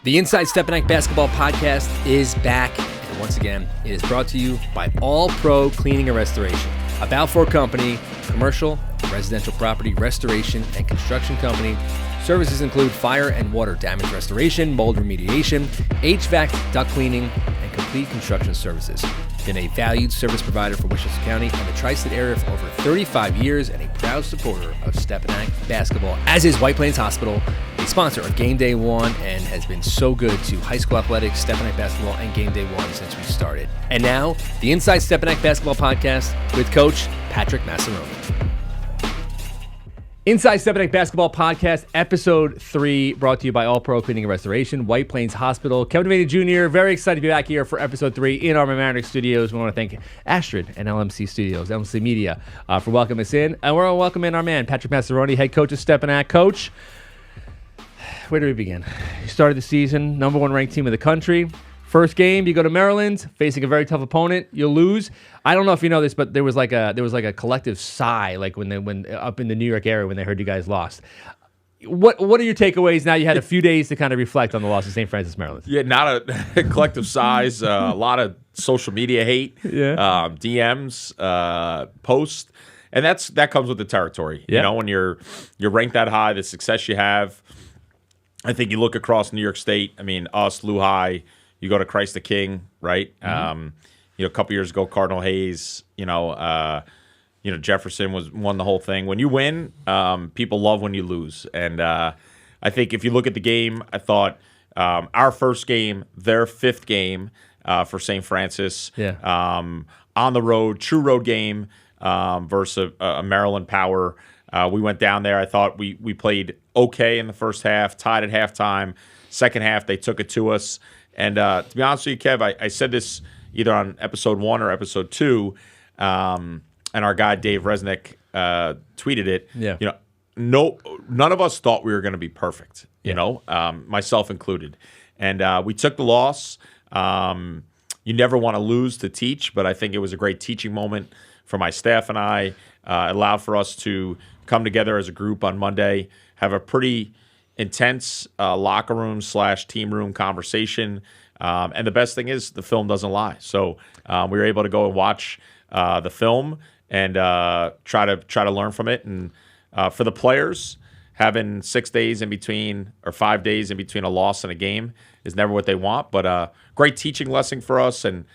The Inside Stepinac Basketball Podcast is back, and once again, it is brought to you by All Pro Cleaning and Restoration, a Balfour company, commercial, residential property restoration and construction company. Services include fire and water damage restoration, mold remediation, HVAC, duct cleaning, and complete construction services. Been a valued service provider for Westchester County and the Tri-State area for over 35 years and a proud supporter of Stepinac basketball, as is White Plains Hospital, a sponsor of GameDay One, and has been so good to high school athletics, Stepinac basketball, and GameDay One since we started. And now, the Inside Stepinac Basketball Podcast with Coach Patrick Massaroni. Inside Stepinac Basketball Podcast, Episode 3, brought to you by All Pro Cleaning and Restoration, White Plains Hospital. Kevin Devaney Jr., very excited to be back here for Episode 3 in our Mamaroneck studios. We want to thank Astrid and LMC Studios, LMC Media, for welcoming us in. And we're going to welcome in our man, Patrick Massaroni, head coach of Stepinac. Coach, where do we begin? You started the season, number one ranked team in the country. First game, you go to Maryland, facing a very tough opponent. You lose. I don't know if you know this, but there was like a collective sigh, like when up in the New York area when they heard you guys lost. What are your takeaways now? You had a few days to kind of reflect on the loss of St. Francis, Maryland. Yeah, not a collective sighs. A lot of social media hate, DMs, posts, and that comes with the territory. Yeah. You know, when you're ranked that high, the success you have. I think you look across New York State. I mean, us, Lehigh. You go to Christ the King, right? Mm-hmm. A couple years ago, Cardinal Hayes. Jefferson won the whole thing. When you win, people love when you lose. And I think if you look at the game, I thought our first game, their fifth game for St. Francis, on the road, true road game versus a Maryland Power. We went down there. I thought we played okay in the first half, tied at halftime. Second half, they took it to us. And to be honest with you, Kev, I said this either on episode 1 or episode 2, and our guy Dave Resnick tweeted it. Yeah. None of us thought we were going to be perfect. Myself included, and we took the loss. You never want to lose to teach, but I think it was a great teaching moment for my staff and I. It allowed for us to come together as a group on Monday, have a pretty intense locker room / team room conversation, and the best thing is the film doesn't lie. So we were able to go and watch the film and try to learn from it. And for the players, having 6 days in between or 5 days in between a loss and a game is never what they want. But great teaching lesson for us. And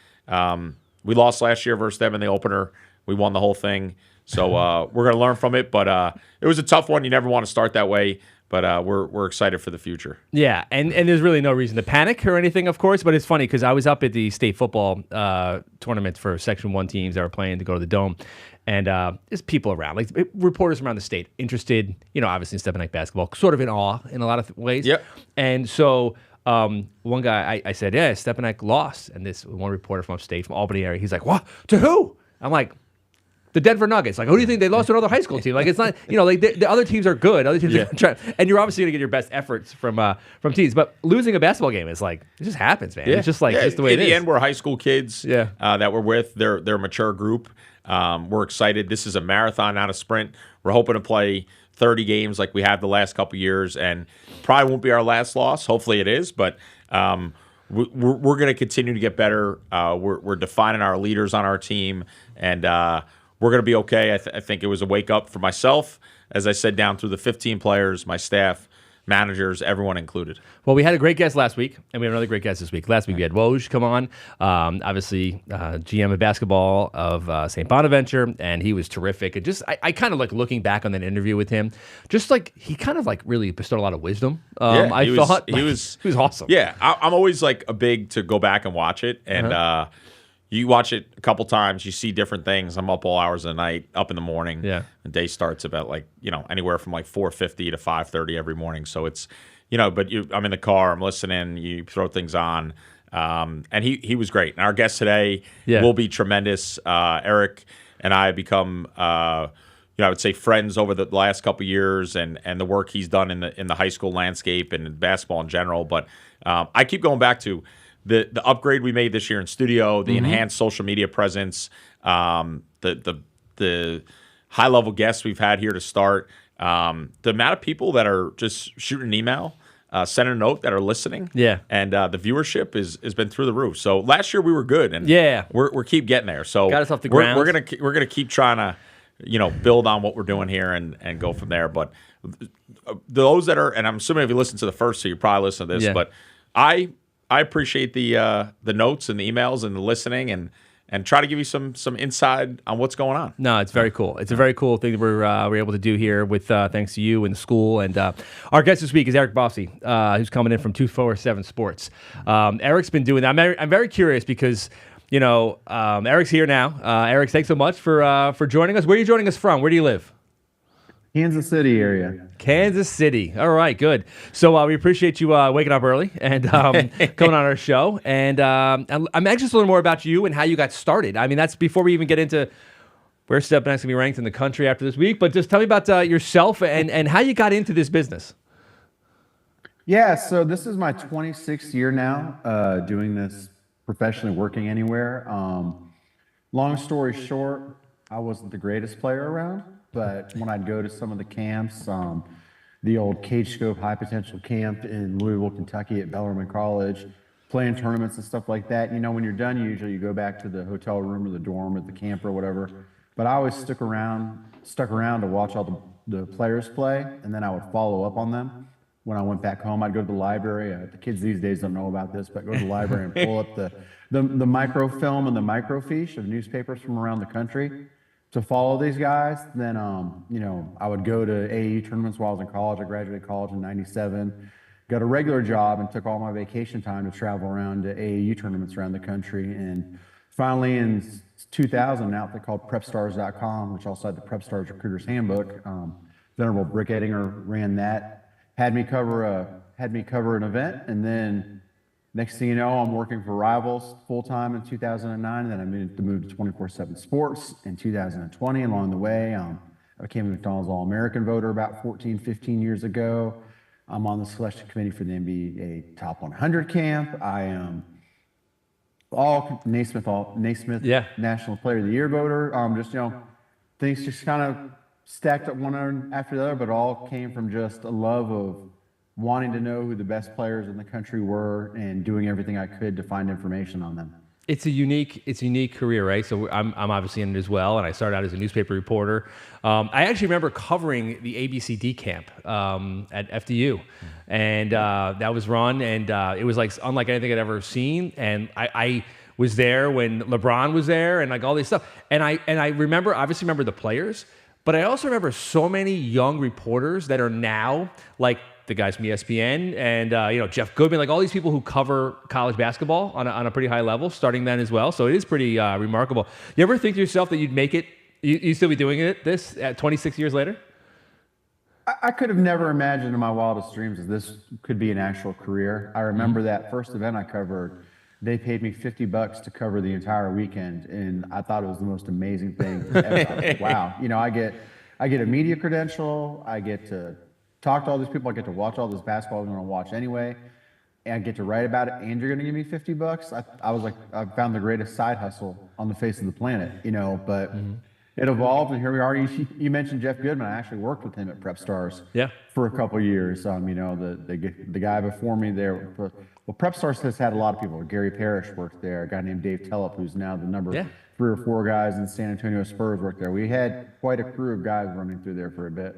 we lost last year versus them in the opener. We won the whole thing. So we're going to learn from it. But it was a tough one. You never want to start that way. But we're excited for the future. Yeah, and there's really no reason to panic or anything, of course. But it's funny because I was up at the state football tournament for Section 1 teams that were playing to go to the Dome. And there's people around, like reporters around the state, interested, obviously in Stepinac basketball, sort of in awe in a lot of ways. Yep. And so one guy, I said, yeah, Stepinac lost. And this one reporter from upstate, from Albany area, he's like, what? To who? I'm like, the Denver Nuggets. Like, who do you think they lost to another high school team? Like, it's not, the other teams are good. Other teams are trying, and you're obviously going to get your best efforts from teams. But losing a basketball game is like, it just happens, man. Yeah. It's just like, just the way it is. In the end, we're high school kids that we're with. They're a mature group. We're excited. This is a marathon, not a sprint. We're hoping to play 30 games like we have the last couple years, and probably won't be our last loss. Hopefully it is, but we're going to continue to get better. We're defining our leaders on our team, and we're going to be okay. I think it was a wake-up for myself, as I said, down through the 15 players, my staff, managers, everyone included. Well, we had a great guest last week, and we have another great guest this week. Last week we had Woj come on, obviously GM of basketball of St. Bonaventure, and he was terrific. And just I kind of like looking back on that interview with him, just like he kind of like really bestowed a lot of wisdom. He was awesome. Yeah, I'm always like a big to go back and watch it, and you watch it a couple times, you see different things. I'm up all hours of the night, up in the morning. Yeah. The day starts about anywhere from like 4:50 to 5:30 every morning. So it's, I'm in the car, I'm listening, you throw things on. And he was great. And our guest today will be tremendous. Eric and I have become, I would say friends over the last couple of years, and the work he's done in the high school landscape and in basketball in general. But I keep going back to the upgrade we made this year in studio, the enhanced social media presence, the high level guests we've had here to start, the amount of people that are just shooting an email sent a note that are listening. Yeah. And the viewership has been through the roof. So last year we were good, and we're keep getting there. So got us off the ground. We're gonna keep trying to build on what we're doing here and go from there. But those that are, and I'm assuming if you listen to the first, so you probably listen to this. Yeah. But I appreciate the notes and the emails and the listening and try to give you some insight on what's going on. No, it's very cool. It's a very cool thing that we're able to do here with thanks to you and the school. And our guest this week is Eric Bossi, who's coming in from 247 Sports. Eric's been doing that. I'm very curious because Eric's here now. Eric, thanks so much for joining us. Where are you joining us from? Where do you live? Kansas City area. Kansas City. All right, good. So we appreciate you waking up early and coming on our show. And I'm anxious to learn more about you and how you got started. I mean, that's before we even get into where Stepinac's going to be ranked in the country after this week. But just tell me about yourself and how you got into this business. Yeah, so this is my 26th year now doing this professionally, working anywhere. Long story short, I wasn't the greatest player around. But when I'd go to some of the camps, the old Cage Scope High Potential Camp in Louisville, Kentucky at Bellarmine College, playing tournaments and stuff like that, when you're done, usually you go back to the hotel room or the dorm or the camp or whatever. But I always stuck around to watch all the players play, and then I would follow up on them. When I went back home, I'd go to the library. The kids these days don't know about this, but go to the library and pull up the microfilm and the microfiche of newspapers from around the country to follow these guys. Then, I would go to AAU tournaments while I was in college. I graduated college in '97, got a regular job, and took all my vacation time to travel around to AAU tournaments around the country. And finally, in 2000, an outfit called PrepStars.com, which also had the PrepStars Recruiter's Handbook. Venerable Brick Edinger ran that, had me cover an event, and then next thing you know, I'm working for Rivals full-time in 2009, and then I moved to 247 Sports in 2020. Along the way, I became a McDonald's All-American voter about 15 years ago. I'm on the selection committee for the NBA Top 100 camp. I am Naismith National Player of the Year voter. Things just kind of stacked up one after the other, but all came from just a love of wanting to know who the best players in the country were and doing everything I could to find information on them. It's a unique career, right? So I'm obviously in it as well, and I started out as a newspaper reporter. I actually remember covering the ABCD camp at FDU, and that was run, and it was like unlike anything I'd ever seen. And I was there when LeBron was there, and like all this stuff. And I obviously remember the players, but I also remember so many young reporters that are now like the guys from ESPN and Jeff Goodman, like all these people who cover college basketball on a pretty high level, starting then as well. So it is pretty remarkable. You ever think to yourself that you'd make it? You still be doing this at 26 years later? I could have never imagined in my wildest dreams that this could be an actual career. I remember that first event I covered. They paid me $50 to cover the entire weekend, and I thought it was the most amazing thing ever. I was like, wow, I get a media credential. I get to talk to all these people. I get to watch all this basketball I'm going to watch anyway, and I get to write about it. And you're going to give me $50? I was like, I found the greatest side hustle on the face of the planet, But it evolved, and here we are. You mentioned Jeff Goodman. I actually worked with him at Prep Stars for a couple of years. The guy before me there. Well, Prep Stars has had a lot of people. Gary Parrish worked there. A guy named Dave Tellup, who's now the number 3 or 4 guys in San Antonio Spurs, worked there. We had quite a crew of guys running through there for a bit.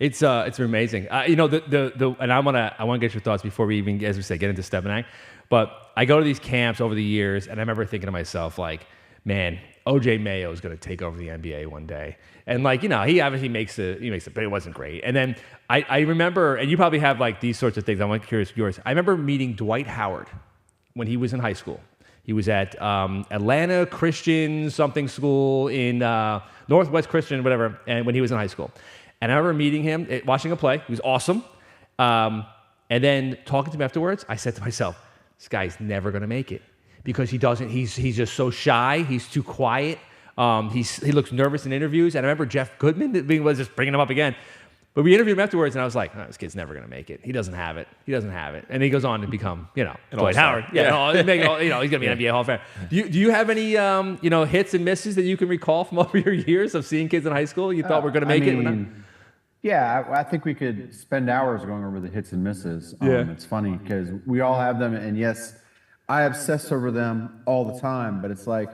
It's amazing. And I want to get your thoughts before we even, as we say, get into Stepinac. But I go to these camps over the years, and I remember thinking to myself, like, man, OJ Mayo is going to take over the NBA one day. And he obviously makes it, but it wasn't great. And then I remember, and you probably have like these sorts of things. I'm curious yours. I remember meeting Dwight Howard when he was in high school. He was at Atlanta Christian something school in Northwest Christian, whatever, and when he was in high school. And I remember meeting him, watching him play. He was awesome. And then talking to him afterwards, I said to myself, this guy's never going to make it because he's just so shy. He's too quiet. He looks nervous in interviews. And I remember Jeff Goodman was just bringing him up again. But we interviewed him afterwards, and I was like, this kid's never going to make it. He doesn't have it. And he goes on to become, Dwight Howard. He's going to be an NBA Hall of Famer. Do you have any, hits and misses that you can recall from over your years of seeing kids in high school you thought were going to make it? Yeah, I think we could spend hours going over the hits and misses. It's funny because we all have them, and yes, I obsess over them all the time. But it's like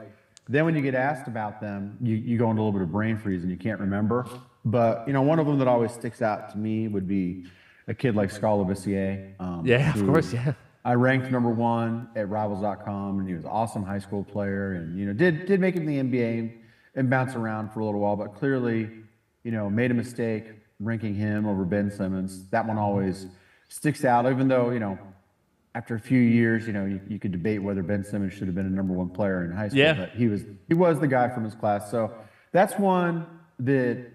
then when you get asked about them, you go into a little bit of brain freeze and you can't remember. But one of them that always sticks out to me would be a kid like Scala Vissier. Of course, yeah. I ranked number 1 at Rivals.com, and he was an awesome high school player, and did make it in the NBA and bounce around for a little while, but clearly, made a mistake ranking him over Ben Simmons. That one always sticks out, even though after a few years, you could debate whether Ben Simmons should have been a number 1 player in high school, but he was the guy from his class. So that's one that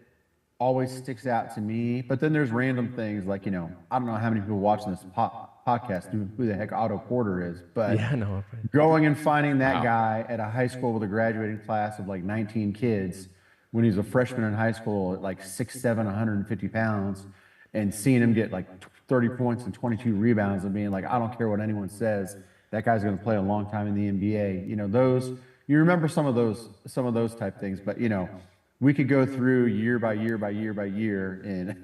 always sticks out to me. But then there's random things like, I don't know how many people watching this podcast who the heck Otto Porter is, but going and finding that guy at a high school with a graduating class of like 19 kids when he's a freshman in high school at like 6'7", 150 pounds, and seeing him get like 30 points and 22 rebounds and being like, I don't care what anyone says, that guy's going to play a long time in the NBA. You remember some of those type things, but we could go through year by year by year by year, and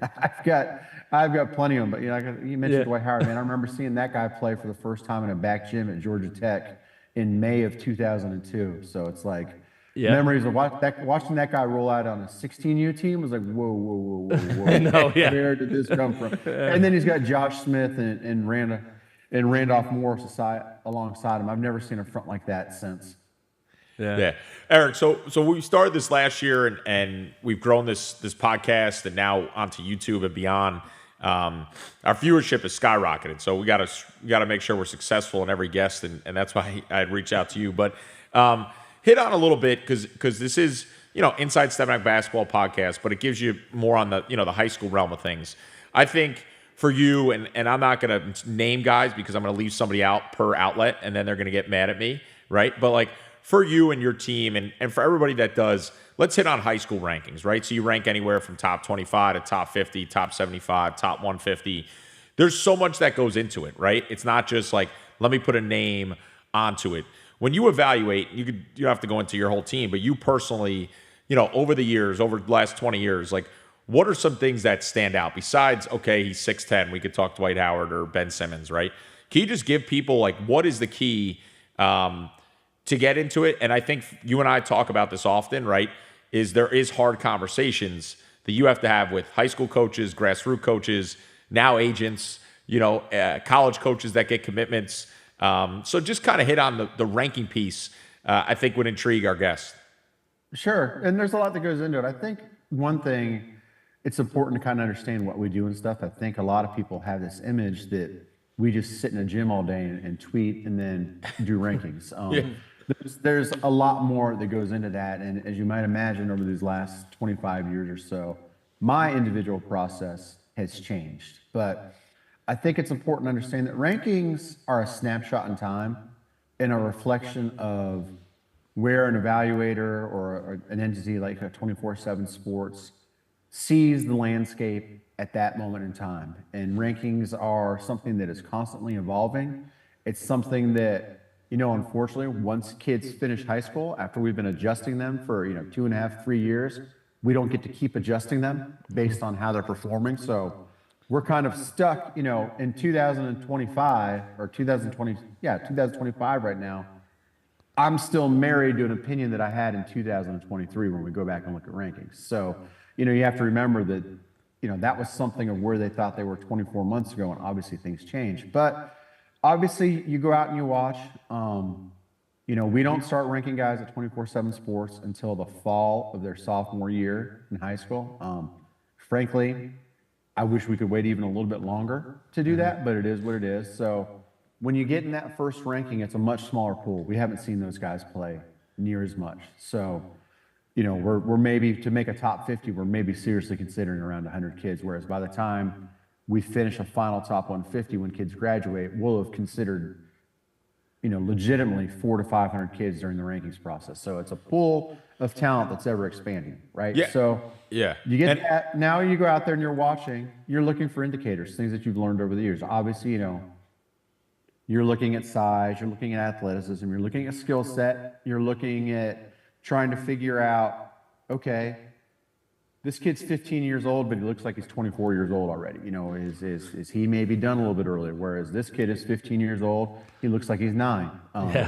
I've got plenty of them. But you mentioned Dwight Howard, man. I remember seeing that guy play for the first time in a back gym at Georgia Tech in May of 2002. So it's like memories of watching that guy roll out on a 16U team was like, whoa. Where did this come from? And then he's got Josh Smith and Randolph Morris alongside him. I've never seen a front like that since. Yeah. Eric, so we started this last year and we've grown this podcast and now onto YouTube and beyond. Our viewership has skyrocketed. So we got to make sure we're successful in every guest, and that's why I'd reach out to you. But hit on a little bit because this is, Inside Stepinac Basketball Podcast, but it gives you more on the, the high school realm of things. I think for you, and I'm not going to name guys because I'm going to leave somebody out per outlet and then they're going to get mad at me, right? But like, for you and your team and for everybody that does, let's hit on high school rankings, right? So you rank anywhere from top 25 to top 50, top 75, top 150. There's so much that goes into it, right? It's not just like, let me put a name onto it. When you evaluate, you have to go into your whole team, but you personally, over the years, over the last 20 years, like what are some things that stand out besides, okay, he's 6'10", we could talk Dwight Howard or Ben Simmons, right? Can you just give people like, what is the key to get into it? And I think you and I talk about this often, right? There is hard conversations that you have to have with high school coaches, grassroots coaches, now agents, college coaches that get commitments. So just kind of hit on the ranking piece, I think would intrigue our guests. Sure. And there's a lot that goes into it. I think one thing, it's important to kind of understand what we do and stuff. I think a lot of people have this image that we just sit in a gym all day and tweet and then do rankings. There's a lot more that goes into that. And as you might imagine, over these last 25 years or so, my individual process has changed. But I think it's important to understand that rankings are a snapshot in time and a reflection of where an evaluator or an entity like a 24/7 Sports sees the landscape at that moment in time. And rankings are something that is constantly evolving. It's something that, unfortunately, once kids finish high school, after we've been adjusting them for, 2.5, 3 years, we don't get to keep adjusting them based on how they're performing. So we're kind of stuck, in 2025 or 2025 right now. I'm still married to an opinion that I had in 2023 when we go back and look at rankings. So, you have to remember that, that was something of where they thought they were 24 months ago, and obviously things change. But obviously, you go out and you watch. We don't start ranking guys at 24/7 Sports until the fall of their sophomore year in high school. Frankly, I wish we could wait even a little bit longer to do that, but it is what it is. So when you get in that first ranking, it's a much smaller pool. We haven't seen those guys play near as much. So, we're maybe, to make a top 50, we're maybe seriously considering around 100 kids, whereas by the time we finish a final top 150 when kids graduate, we'll have considered, legitimately 400 to 500 kids during the rankings process. So it's a pool of talent that's ever expanding, right? Yeah. So yeah, you get that. Now you go out there and you're watching, you're looking for indicators, things that you've learned over the years. Obviously, you're looking at size, you're looking at athleticism, you're looking at skill set, you're looking at trying to figure out, okay, this kid's 15 years old, but he looks like he's 24 years old already. You know, is he maybe done a little bit earlier? Whereas this kid is 15 years old, he looks like he's 9.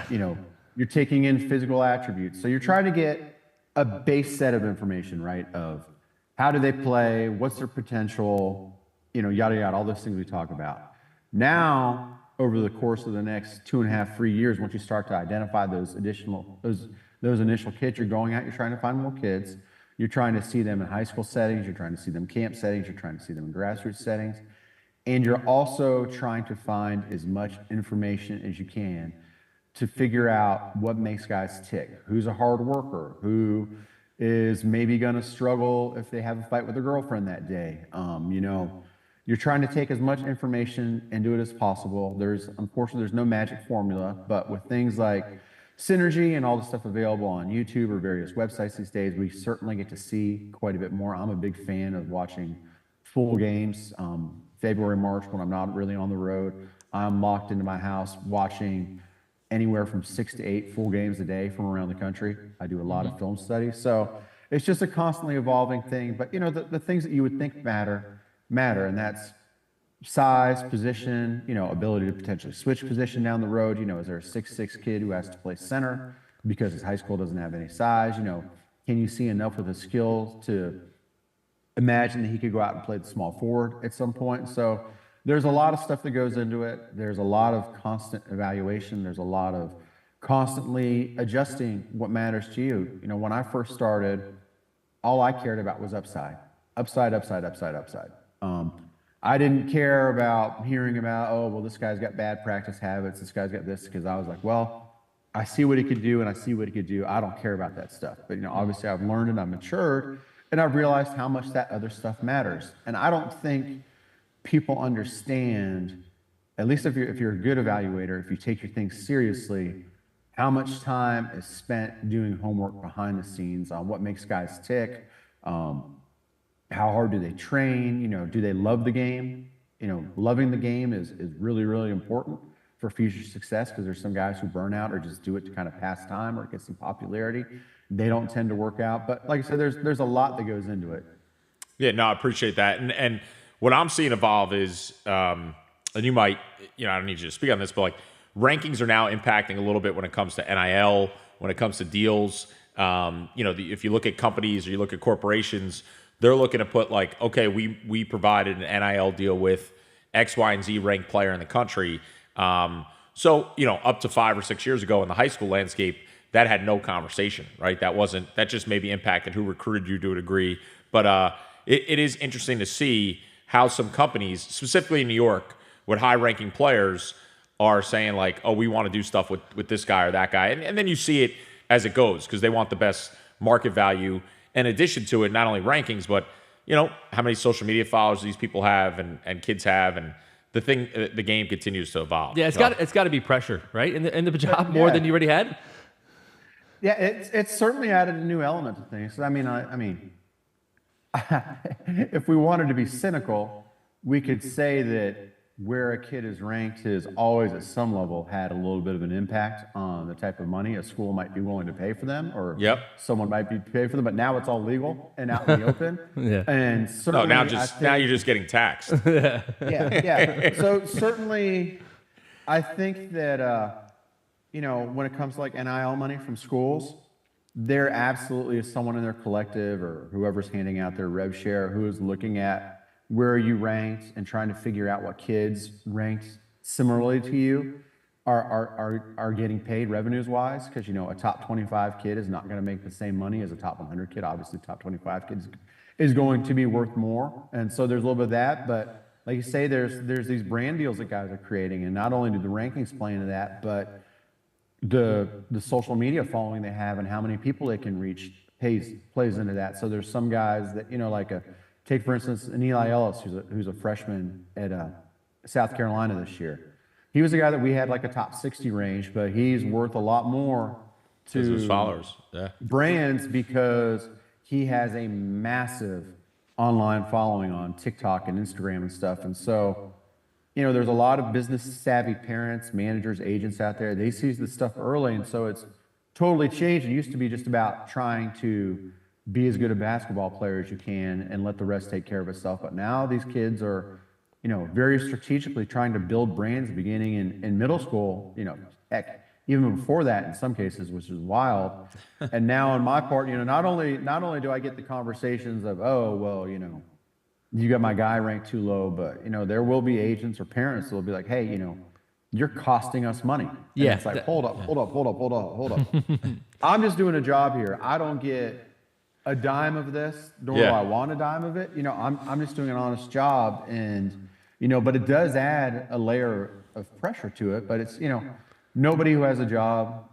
You know, you're taking in physical attributes. So you're trying to get a base set of information, right? Of how do they play? What's their potential? You know, yada, yada, all those things we talk about. Now, over the course of the next 2.5, 3 years, once you start to identify those initial kids you're going out, you're trying to find more kids. You're trying to see them in high school settings. You're trying to see them in camp settings. You're trying to see them in grassroots settings. And you're also trying to find as much information as you can to figure out what makes guys tick. Who's a hard worker? Who is maybe going to struggle if they have a fight with a girlfriend that day? You know, you're trying to take as much information into it as possible. Unfortunately, there's no magic formula, but with things like Synergy and all the stuff available on YouTube or various websites these days, we certainly get to see quite a bit more. I'm a big fan of watching full games. February, March, when I'm not really on the road, I'm locked into my house watching anywhere from 6 to 8 full games a day from around the country. I do a lot of film studies. So it's just a constantly evolving thing. But, you know, the things that you would think matter, and that's size, position, you know, ability to potentially switch position down the road. You know, is there a 6'6" kid who has to play center because his high school doesn't have any size? You know, can you see enough with his skills to imagine that he could go out and play the small forward at some point? So there's a lot of stuff that goes into it. There's a lot of constant evaluation. There's a lot of constantly adjusting what matters to you. You know, when I first started, all I cared about was upside. I didn't care about hearing about, oh, well, this guy's got bad practice habits, this guy's got this, because I was like, well, I see what he could do and I see what he could do. I don't care about that stuff. But, you know, obviously I've learned and I've matured and I've realized how much that other stuff matters. And I don't think people understand, at least if you're a good evaluator, if you take your things seriously, how much time is spent doing homework behind the scenes on what makes guys tick. How hard do they train? You know, do they love the game? You know, loving the game is really, really important for future success, because there's some guys who burn out or just do it to kind of pass time or get some popularity. They don't tend to work out. But like I said, there's a lot that goes into it. Yeah, no, I appreciate that. And what I'm seeing evolve is, and you might, you know, I don't need you to speak on this, but like rankings are now impacting a little bit when it comes to NIL, when it comes to deals. You know, if you look at companies or you look at corporations, they're looking to put like, okay, we provided an NIL deal with X, Y, and Z ranked player in the country. So, you know, up to 5 or 6 years ago in the high school landscape, that had no conversation, right? That just maybe impacted who recruited you to a degree. But it is interesting to see how some companies, specifically in New York, with high-ranking players, are saying like, oh, we want to do stuff with this guy or that guy. And then you see it as it goes, because they want the best market value. In addition to it, not only rankings, but, you know, how many social media followers these people have and kids have, and the game continues to evolve. Yeah, it's got to be pressure, right? In the job more than you already had. Yeah, it's certainly added a new element to things. I mean, if we wanted to be cynical, we could say that where a kid is ranked has always at some level had a little bit of an impact on the type of money a school might be willing to pay for them, or someone might be paid for them. But now it's all legal and out in the open. And certainly, now you're just getting taxed. Yeah. So certainly, I think that you know, when it comes to like NIL money from schools, there absolutely is someone in their collective or whoever's handing out their rev share who is looking at where you ranked and trying to figure out what kids ranked similarly to you are getting paid revenues wise, because, you know, a top 25 kid is not going to make the same money as a top 100 kid. Obviously, top 25 kids is going to be worth more, and so there's a little bit of that. But like you say, there's these brand deals that guys are creating, and not only do the rankings play into that, but the social media following they have and how many people they can reach plays into that. So there's some guys that, you know, like take for instance an Eli Ellis, who's a freshman at South Carolina this year. He was a guy that we had like a top 60 range, but he's worth a lot more to his followers, brands, because he has a massive online following on TikTok and Instagram and stuff. And so, you know, there's a lot of business savvy parents, managers, agents out there. They see this stuff early, and so it's totally changed. It used to be just about trying to be as good a basketball player as you can and let the rest take care of itself. But now these kids are, very strategically trying to build brands beginning in middle school, heck, even before that in some cases, which is wild. And now on my part, not only do I get the conversations of, oh, well, you got my guy ranked too low, but there will be agents or parents that will be like, hey, you're costing us money. And it's like, hold up. I'm just doing a job here. I don't get a dime of this, nor do I want a dime of it. I'm just doing an honest job, and but it does add a layer of pressure to it. But it's nobody who has a job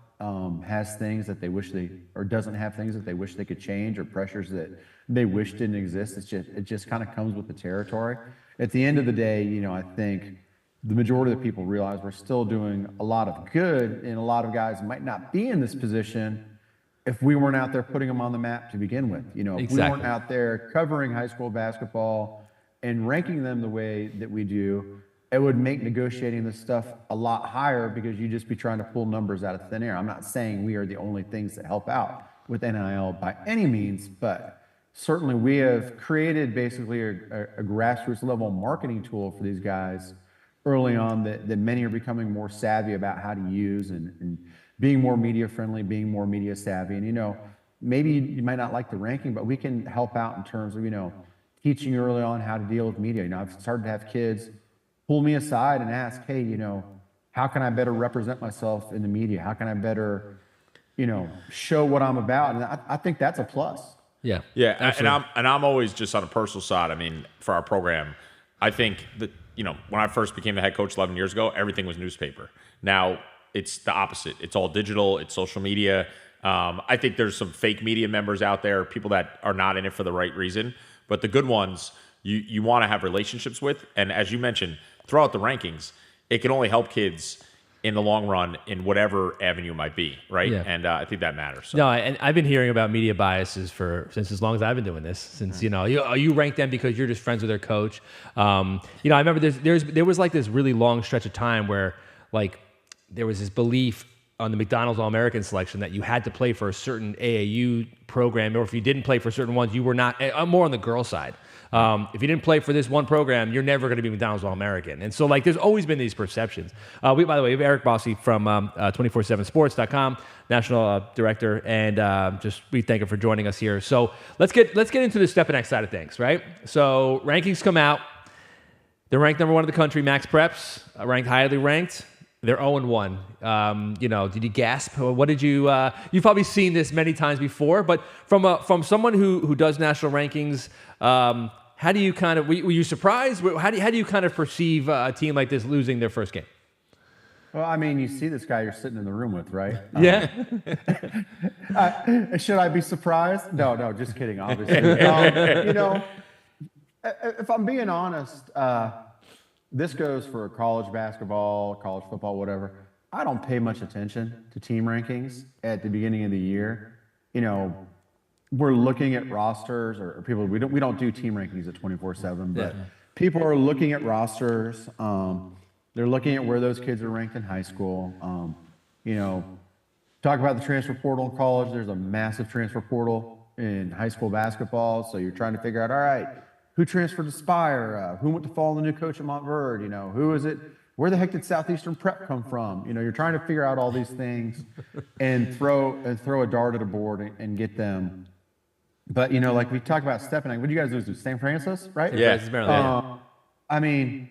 has things that they wish or doesn't have things that they wish they could change, or pressures that they wish didn't exist. It just kind of comes with the territory. At the end of the day, I think the majority of the people realize we're still doing a lot of good, and a lot of guys might not be in this position if we weren't out there putting them on the map to begin with. If we weren't out there covering high school basketball and ranking them the way that we do, it would make negotiating this stuff a lot higher, because you'd just be trying to pull numbers out of thin air. I'm not saying we are the only things that help out with NIL by any means, but certainly we have created basically a grassroots level marketing tool for these guys early on that many are becoming more savvy about how to use, and being more media friendly, being more media savvy. And, maybe you might not like the ranking, but we can help out in terms of, teaching early on how to deal with media. I've started to have kids pull me aside and ask, hey, how can I better represent myself in the media? How can I better, show what I'm about? And I think that's a plus. Yeah. And I'm always just on a personal side. I mean, for our program, I think that, when I first became the head coach 11 years ago, everything was newspaper. Now it's the opposite. It's all digital. It's social media. I think there's some fake media members out there, people that are not in it for the right reason. But the good ones, you want to have relationships with. And as you mentioned, throughout the rankings, it can only help kids in the long run in whatever avenue it might be, right? Yeah. And I think that matters. So. No, and I've been hearing about media biases since as long as I've been doing this. Since you rank them because you're just friends with their coach. I remember there was like this really long stretch of time where like there was this belief on the McDonald's All-American selection that you had to play for a certain AAU program, or if you didn't play for certain ones, you were not. I'm more on the girl side. If you didn't play for this one program, you're never going to be McDonald's All-American. And so, like, there's always been these perceptions. By the way, we have Eric Bossi from 247sports.com, national director, and we thank him for joining us here. So let's get into the Stepinac side of things, right? So rankings come out. They're ranked number one in the country. Max Preps ranked highly ranked. They're 0-1. Did you gasp? What did you? You've probably seen this many times before, but from someone who does national rankings, how do you kind of? Were you surprised? How do you kind of perceive a team like this losing their first game? Well, I mean, you see this guy you're sitting in the room with, right? Yeah. Should I be surprised? No, just kidding. Obviously, if I'm being honest. This goes for college basketball, college football, whatever. I don't pay much attention to team rankings at the beginning of the year. We're looking at rosters, or people. We don't do team rankings at 24/7, but people are looking at rosters. They're looking at where those kids are ranked in high school. Talk about the transfer portal in college. There's a massive transfer portal in high school basketball, so you're trying to figure out, all right, who transferred to Spire? Who went to follow the new coach at Montverde? Who is it? Where the heck did Southeastern Prep come from? You're trying to figure out all these things and throw a dart at a board and get them. But like we talked about Stepinac. What do you guys do? St. Francis, right? Yeah. I mean,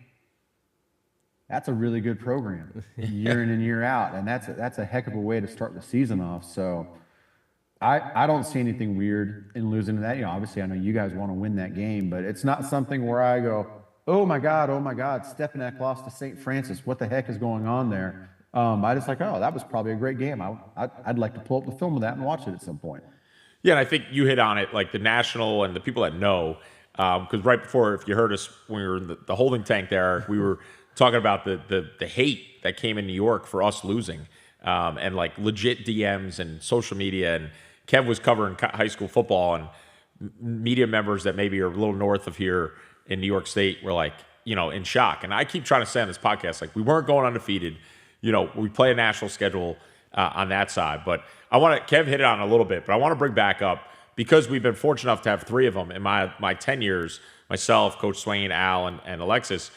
that's a really good program, year in and year out, and that's a heck of a way to start the season off. So. I don't see anything weird in losing to that. Obviously, I know you guys want to win that game, but it's not something where I go, oh my God, Stepinac lost to St. Francis. What the heck is going on there? I just that was probably a great game. I'd like to pull up the film of that and watch it at some point. Yeah, and I think you hit on it, like the national and the people that know, because right before, if you heard us when we were in the holding tank there, we were talking about the hate that came in New York for us losing, and like legit DMs and social media. And Kev was covering high school football, and media members that maybe are a little north of here in New York State were like, in shock. And I keep trying to say on this podcast, like, we weren't going undefeated. We play a national schedule on that side. But Kev hit it on a little bit, but I want to bring back up because we've been fortunate enough to have 3 of them in my 10 years, myself, Coach Swain, Al, and Alexis,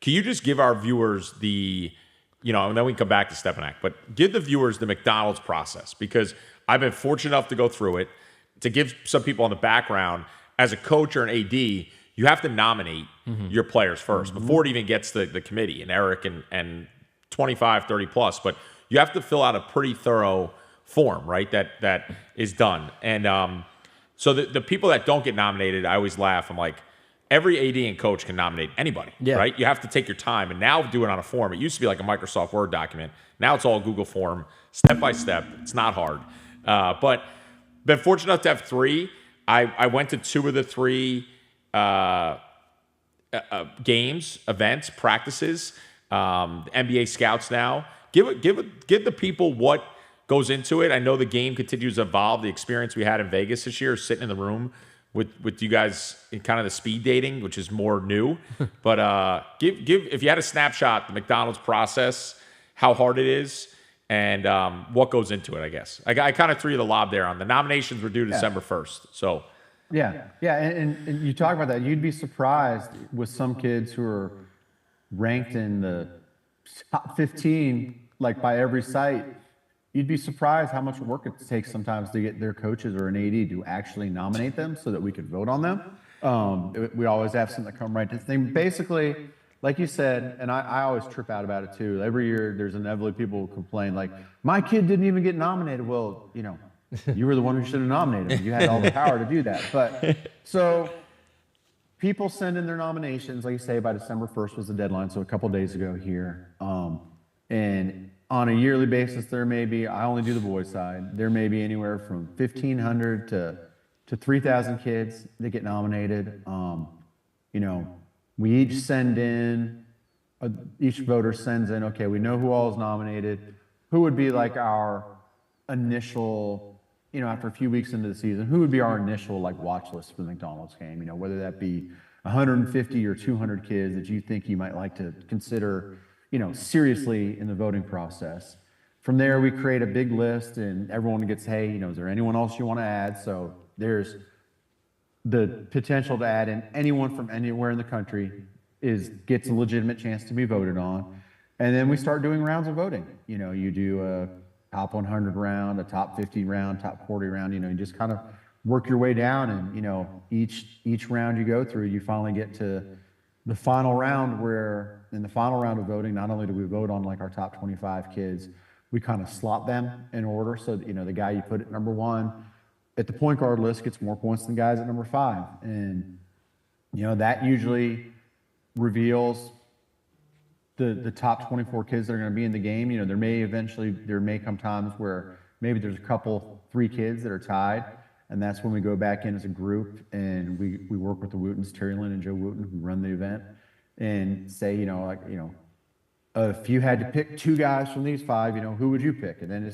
can you just give our viewers and then we can come back to Stepinac, but give the viewers the McDonald's process, because I've been fortunate enough to go through it. To give some people on the background, as a coach or an AD, you have to nominate your players first before it even gets to the committee and Eric and 25, 30 plus. But you have to fill out a pretty thorough form, right? That is done. And so the people that don't get nominated, I always laugh. I'm like, every AD and coach can nominate anybody, right? You have to take your time and now do it on a form. It used to be like a Microsoft Word document. Now it's all Google form, step by step. It's not hard. But been fortunate enough to have 3. I went to 2 of the 3 games, events, practices, NBA scouts now. Give the people what goes into it. I know the game continues to evolve. The experience we had in Vegas this year, sitting in the room with you guys in kind of the speed dating, which is more new. But give if you had a snapshot, the McDonald's process, how hard it is, and what goes into it, I guess. I kind of threw you the lob there on the nominations were due December 1st. So yeah. And you talk about that. You'd be surprised with some kids who are ranked in the top 15, like by every site. You'd be surprised how much work it takes sometimes to get their coaches or an AD to actually nominate them so that we could vote on them. We always have some that come right to the thing. Basically, like you said, and I always trip out about it too. Every year there's inevitably people who complain like, my kid didn't even get nominated. Well, you were the one who should have nominated him. You had all the power to do that. But so people send in their nominations, like you say, by December 1st was the deadline. So a couple of days ago here. And on a yearly basis, there may be, I only do the boys side, there may be anywhere from 1,500 to 3,000 kids that get nominated. We each send in, each voter sends in, okay, we know who all is nominated, who would be like our initial, after a few weeks into the season, who would be our initial watch list for the McDonald's game, whether that be 150 or 200 kids that you think you might like to consider seriously in the voting process. From there, we create a big list and everyone gets, hey, is there anyone else you want to add? So there's the potential to add in anyone from anywhere in the country gets a legitimate chance to be voted on. And then we start doing rounds of voting. You do a top 100 round, a top 50 round, top 40 round, you just kind of work your way down and, each round you go through, you finally get to the final round where in the final round of voting, not only do we vote on our top 25 kids, we kind of slot them in order. So, the guy you put at number 1 at the point guard list gets more points than guys at number 5. And, that usually reveals the top 24 kids that are going to be in the game. There may come times where maybe there's a 3 kids that are tied. And that's when we go back in as a group and we work with the Wootens, Terry Lynn and Joe Wooten, who run the event, and say, if you had to pick 2 guys from these 5, who would you pick? And then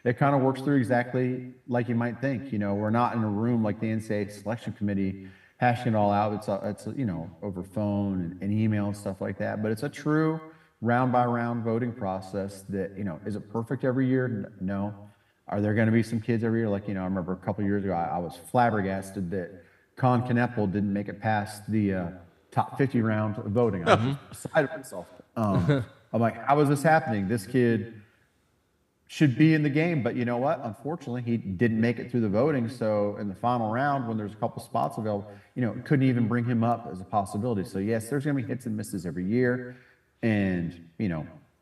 it kind of works through exactly like you might think. We're not in a room like the NCAA selection committee hashing it all out. It's over phone and email and stuff like that. But it's a true round by round voting process that, is it perfect every year? No. Are there going to be some kids every year? I remember a couple of years ago, I was flabbergasted that Con Kneppel didn't make it past the top 50 round of voting. I was beside myself. I'm like, how is this happening? This kid should be in the game, but you know what? Unfortunately, he didn't make it through the voting. So in the final round, when there's a couple spots available, couldn't even bring him up as a possibility. So yes, there's going to be hits and misses every year, and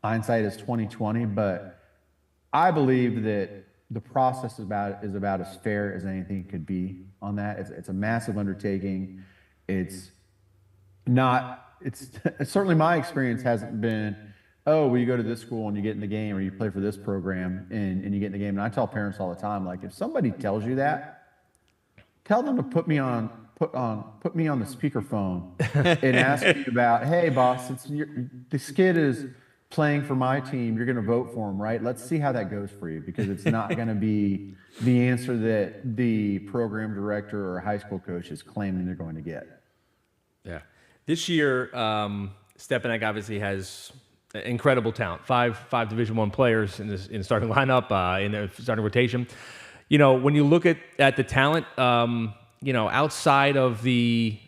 hindsight is 20/20. But I believe that the process is about as fair as anything could be on that. It's a massive undertaking. It's certainly my experience hasn't been, oh, well, you go to this school and you get in the game, or you play for this program and you get in the game. And I tell parents all the time, if somebody tells you that, tell them to put me on the speakerphone and ask me about, hey, boss, since this kid is playing for my team, you're going to vote for him, right? Let's see how that goes for you, because it's not going to be the answer that the program director or high school coach is claiming they're going to get. Yeah. This year, Stepinac obviously has incredible talent. Five Division I players in the starting lineup, in the starting rotation. when you look at the talent, outside of the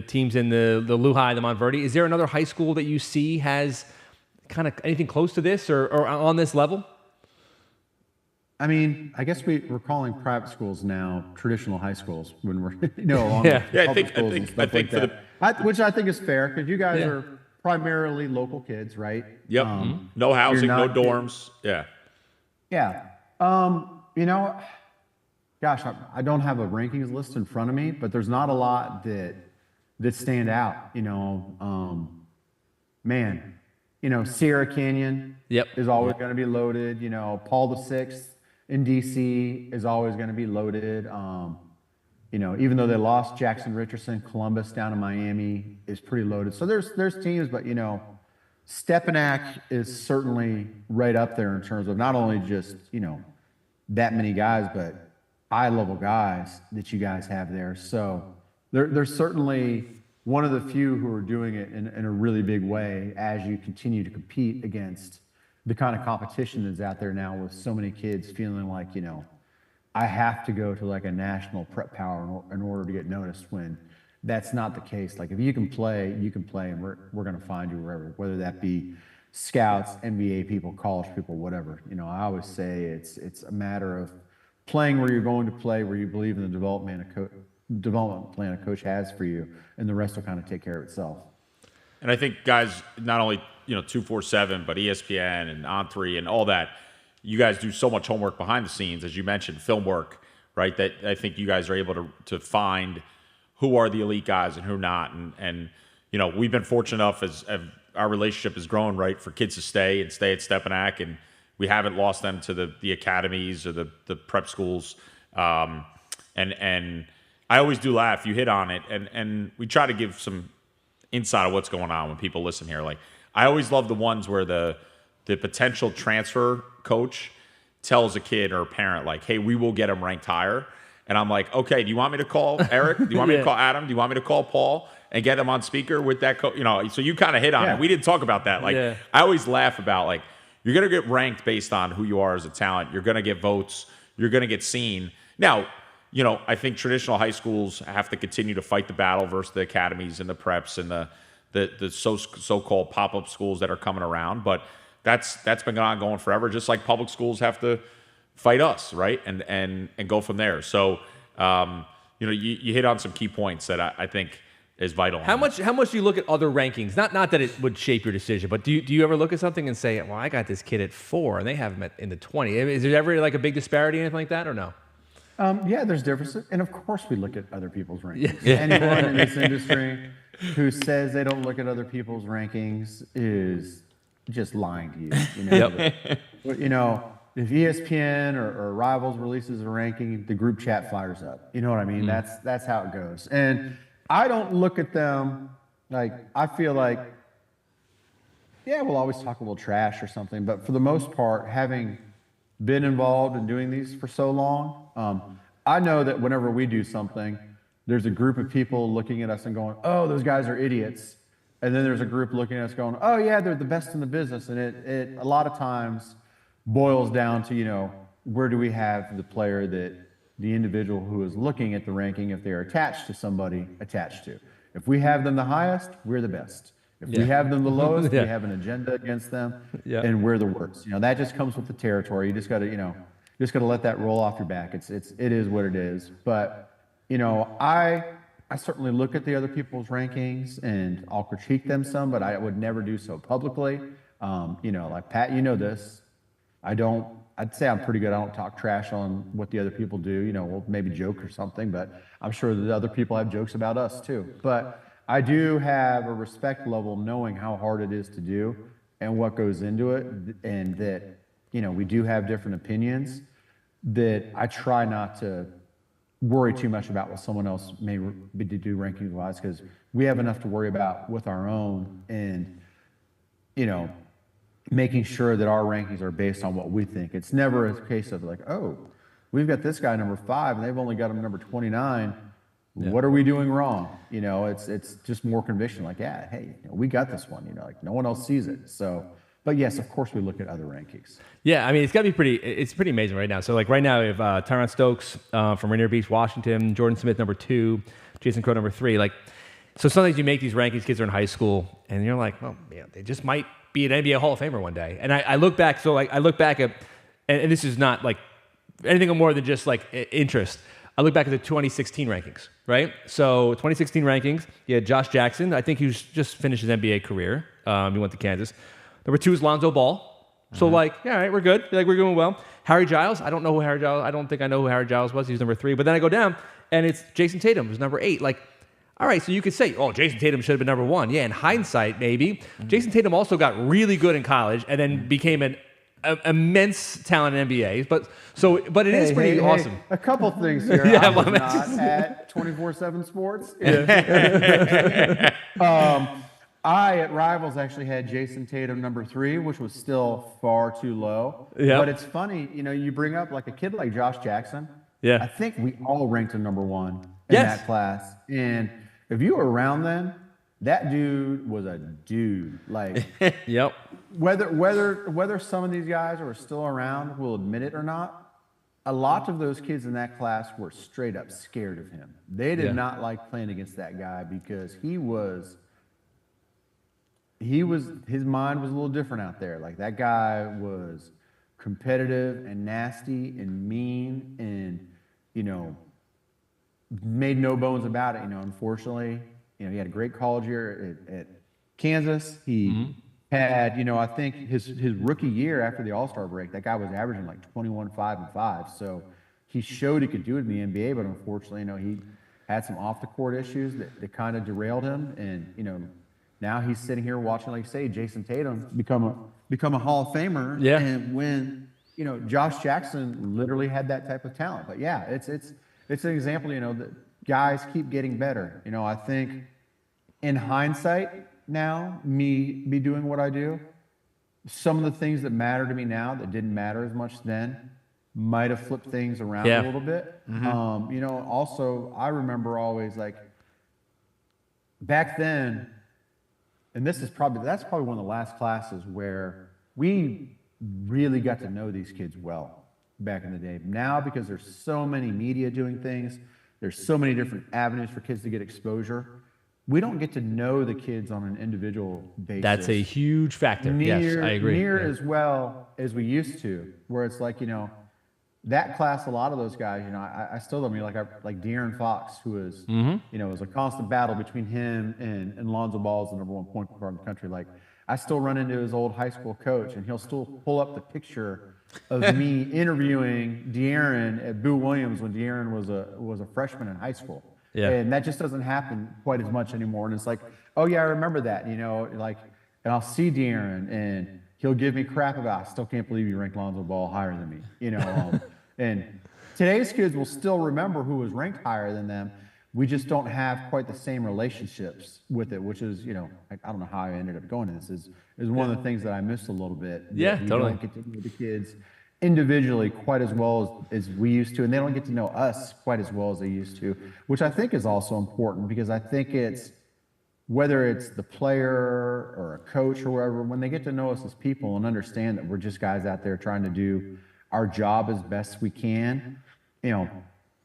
teams in the Lehigh, the Montverde, is there another high school that you see has kind of anything close to this or on this level? I mean, I guess we're calling private schools now traditional high schools when we're, on I think for which I think is fair because you guys are primarily local kids, right? Yep. No housing, no dorms. Yeah. Yeah. Gosh, I don't have a rankings list in front of me, but there's not a lot that stand out. Sierra Canyon is always going to be loaded. Paul VI in DC is always going to be loaded. Even though they lost Jackson Richardson, Columbus down in Miami is pretty loaded. So there's teams, but Stepinac is certainly right up there in terms of not only just that many guys, but high-level guys that you guys have there. So they're certainly one of the few who are doing it in a really big way as you continue to compete against the kind of competition that's out there now with so many kids feeling like, I have to go to like a national prep power in order to get noticed when that's not the case. Like if you can play, and we're going to find you wherever, whether that be scouts, NBA people, college people, whatever. I always say it's a matter of playing where you're going to play, where you believe in the development plan a coach has for you, and the rest will kind of take care of itself. And I think guys, not only 247, but ESPN and On3 and all that, you guys do so much homework behind the scenes, as you mentioned, film work, right? That I think you guys are able to find who are the elite guys and who not. And we've been fortunate enough as our relationship has grown, right, for kids to stay at Stepinac, and we haven't lost them to the academies or the prep schools. And I always do laugh. You hit on it, and we try to give some insight of what's going on when people listen here. Like I always love the ones where the potential transfer coach tells a kid or a parent like, "Hey, we will get him ranked higher." And I'm like, "Okay, do you want me to call Eric? Do you want me to call Adam? Do you want me to call Paul and get him on speaker with that coach?" So you kind of hit on it. We didn't talk about that. Like I always laugh about like you're going to get ranked based on who you are as a talent. You're going to get votes. You're going to get seen. Now, I think traditional high schools have to continue to fight the battle versus the academies and the preps and the so-called pop-up schools that are coming around. But that's been ongoing forever, just like public schools have to fight us, right? And go from there. So, you hit on some key points that I think is vital. How much do you look at other rankings? Not that it would shape your decision, but do you ever look at something and say, well, I got this kid at 4 and they have him in the 20? Is there ever like a big disparity or anything like that or no? There's differences. And of course we look at other people's rankings. Anyone in this industry who says they don't look at other people's rankings is just lying to you. If ESPN or Rivals releases a ranking, the group chat fires up. You know what I mean? That's how it goes. And I don't look at them like, I feel like, we'll always talk a little trash or something, but for the most part, having been involved in doing these for so long, I know that whenever we do something, there's a group of people looking at us and going, "Oh, those guys are idiots." And then there's a group looking at us going, "Oh yeah, they're the best in the business." And it a lot of times boils down to, where do we have the player that the individual who is looking at the ranking, if they're attached to somebody, attached to. If we have them the highest, we're the best. If we have them the lowest, we have an agenda against them, and we're the worst. That just comes with the territory. You just got to, let that roll off your back. It is what it is. But I certainly look at the other people's rankings and I'll critique them some, but I would never do so publicly. Like Pat, this. I'd say I'm pretty good. I don't talk trash on what the other people do. We'll maybe joke or something, but I'm sure that other people have jokes about us too. But I do have a respect level knowing how hard it is to do and what goes into it, and that, we do have different opinions, that I try not to worry too much about what someone else may do rankings wise, because we have enough to worry about with our own, and, making sure that our rankings are based on what we think. It's never a case of like, oh, we've got this guy number 5 and they've only got him number 29. What are we doing wrong? It's just more conviction. Like, hey, we got this one. Like no one else sees it. So But yes, of course, we look at other rankings. Yeah, I mean, it's pretty amazing right now. So like right now we have Tyron Stokes from Rainier Beach, Washington, Jordan Smith number 2, Jason Crow number 3. Like, so sometimes you make these rankings, kids are in high school, and you're like, well, man, they just might be an NBA Hall of Famer one day. And I look back, so like I look back at, and this is not like anything more than just like interest. I look back at the 2016 rankings, right? So 2016 rankings, you had Josh Jackson. I think he was just finished his NBA career. He went to Kansas. Number 2 is Lonzo Ball. So like, yeah, all right, we're good. Like we're doing well. Harry Giles. I don't know who Harry Giles. I don't think I know who Harry Giles was. He was number 3. But then I go down, and it's Jason Tatum, who's number 8. Like, all right, so you could say, oh, Jason Tatum should have been number 1. Yeah, in hindsight, maybe. Jason Tatum also got really good in college, and then became an immense talent in NBA. But it is pretty awesome. A couple things here. Yeah, I was not at 24/7 Sports. I, at Rivals, actually had Jason Tatum number 3, which was still far too low. Yeah. But it's funny, you bring up like a kid like Josh Jackson. Yeah. I think we all ranked him number 1 in that class. And if you were around then, that dude was a dude. Like, yep. Whether some of these guys who are still around will admit it or not, a lot of those kids in that class were straight up scared of him. They did not like playing against that guy because his mind was a little different out there. Like, that guy was competitive and nasty and mean and, made no bones about it. Unfortunately, he had a great college year at Kansas. He had, I think his rookie year after the All-Star break, that guy was averaging like 21, 5, and 5. So he showed he could do it in the NBA, but unfortunately, he had some off-the-court issues that kind of derailed him. And, now he's sitting here watching, like you say, Jason Tatum become a Hall of Famer. Yeah. And when, Josh Jackson literally had that type of talent. But yeah, it's an example, that guys keep getting better. I think in hindsight now, me doing what I do, some of the things that matter to me now that didn't matter as much then might have flipped things around a little bit. Also, I remember always like back then, and that's probably one of the last classes where we really got to know these kids well back in the day. Now, because there's so many media doing things, there's so many different avenues for kids to get exposure, we don't get to know the kids on an individual basis. That's a huge factor. Yes, I agree. As well as we used to, where it's like, that class, a lot of those guys, I still don't mean like De'Aaron Fox, who is, was a constant battle between him and Lonzo Ball as the number 1 point guard in the country. Like, I still run into his old high school coach, and he'll still pull up the picture of me interviewing De'Aaron at Boo Williams when De'Aaron was a freshman in high school. Yeah. And that just doesn't happen quite as much anymore. And it's like, oh yeah, I remember that, and I'll see De'Aaron, and he'll give me crap about, I still can't believe you ranked Lonzo Ball higher than me, And today's kids will still remember who was ranked higher than them. We just don't have quite the same relationships with it, which is, I don't know how I ended up going to this. Is one of the things that I missed a little bit. Yeah, we totally. don't get to know the kids individually quite as well as we used to, and they don't get to know us quite as well as they used to, which I think is also important, because I think whether it's the player or a coach or whatever, when they get to know us as people and understand that we're just guys out there trying to do our job as best we can,